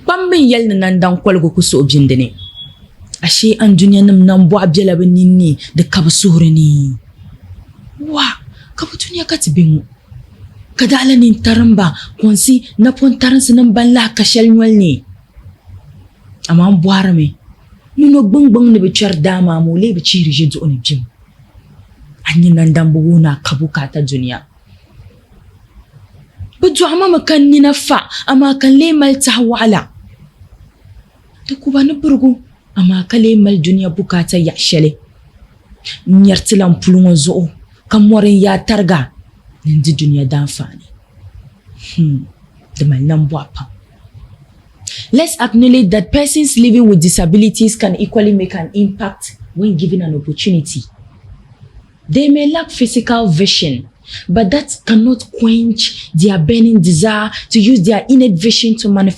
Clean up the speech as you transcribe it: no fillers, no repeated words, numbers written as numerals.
Bambin yel nan dan kwalgo ku so bindene. Ashe an duniya nam nan bo abjela benini de kabsure ni. Wa, kabutuniya katibingu. Kadala nin taramba konsi na pon taransi nan balla kashal nyol ni. Ama boara me. Nuno bang ne bichar dama mo le bichiri jedu oni jim. Anyi nan dan buguna kabukata duniya. Budu ama makan ni na fa ama kan le mal tahwala. Takuba na burgu ama kale mal duniya bukata ya shele. Nyartilan pulungo zo kamorin ya targa nindi duniya dan fani. The mal nan boapa. Let's acknowledge that persons living with disabilities can equally make an impact when given an opportunity. They may lack physical vision, but that cannot quench their burning desire to use their innate vision to manifest